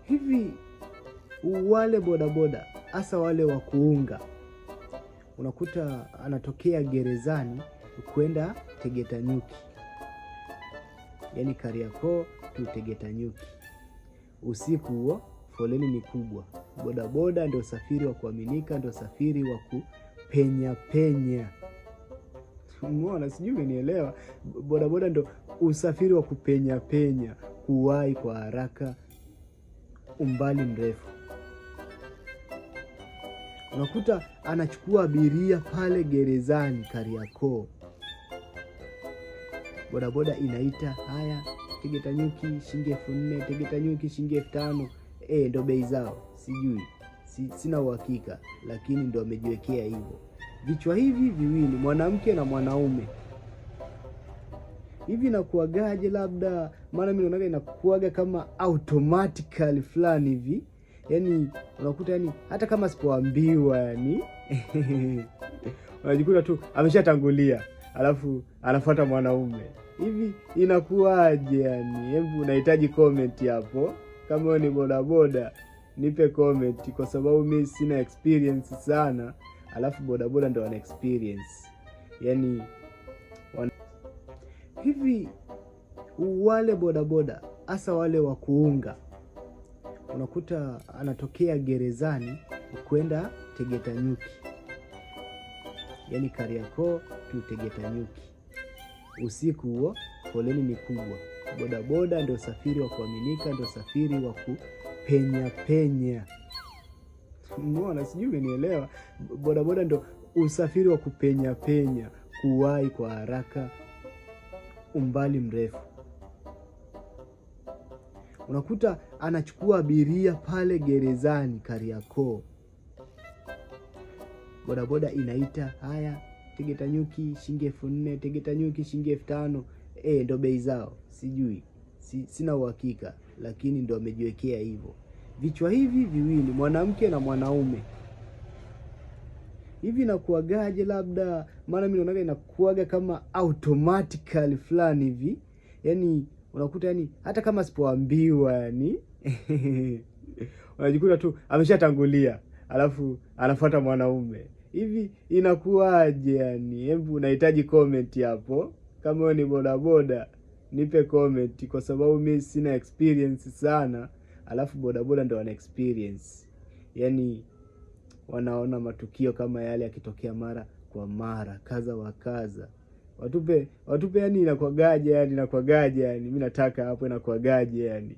Hivi wale bodaboda hasa wale wa kuunga, unakuta anatokea gerezani kwenda Tegeta Nyuki, yaani Kariakoo tu Tegeta Nyuki. Usiku huo foleni ni kubwa. Bodaboda ndio usafiri wa kuaminika, ndio usafiri wa kupenya penya. Umeona, sijui umenielewa. Bodaboda ndio usafiri wa kupenya penya, kuwahi kwa haraka umbali mrefu. Unakuta anachukua abiria pale gerezani Kariakoo. Bodaboda inaita, haya Tegeta Nyuki shilingi 4,000, Tegeta Nyuki shilingi 5,000. Ndo bei zao, sijui, sina uhakika, lakini ndo amejiwekea hivyo. Vichwa hivi viwili, mwanamke na mwanaume, hivi inakuagaje? Labda maana mimi naona inakuaga kama automatically fulani hivi, yaani unakuta, yaani hata kama sipoambiwa, yaani unajikuta tu ameshatangulia, alafu anafuata mwanaume. Hivi inakuaje? Yani hebu unahitaji comment hapo. Kama wewe ni bodaboda nipe comment, kwa sababu mimi sina experience sana, alafu bodaboda ndio wana experience. Yaani hivi wale bodaboda hasa wale wa kuunga, unakuta anatokea gerezani kwenda Tegeta Nyuki, yaani Kariakoo tu Tegeta Nyuki. Usiku huo foleni ni kubwa. Bodaboda ndio usafiri wa kuaminika, ndio usafiri wa kupenya penya. Umeona, sijui umenielewa. Bodaboda ndio usafiri wa kupenya penya, kuwahi kwa haraka umbali mrefu. Unakuta anachukua abiria pale gerezani Kariakoo. Bodaboda inaita, haya Tegeta Nyuki shilingi 4,000, Tegeta Nyuki shilingi 5,000. Ndo bei zao, sijui, sina uhakika, lakini ndo amejiwekea hivyo. Vichwa hivi viwili, mwanamke na mwanaume, hivi inakuagaje? Labda maana mimi naona inakuaga kama automatically fulani hivi, yaani unakuta, yaani hata kama sipoambiwa, yaani unajikuta tu ameshatangulia, alafu anafuata mwanaume. Hivi inakuaje? Yani hebu unahitaji comment hapo. Kama wewe ni bodaboda nipe comment, kwa sababu mimi sina experience sana, alafu bodaboda ndio wana experience. Yaani wanaona matukio kama yale yakitokea mara kwa mara, kaza wa kaza. Watupe yani inakuagaje? Yani inakuagaje? Yani mimi nataka hapo inakuagaje yani.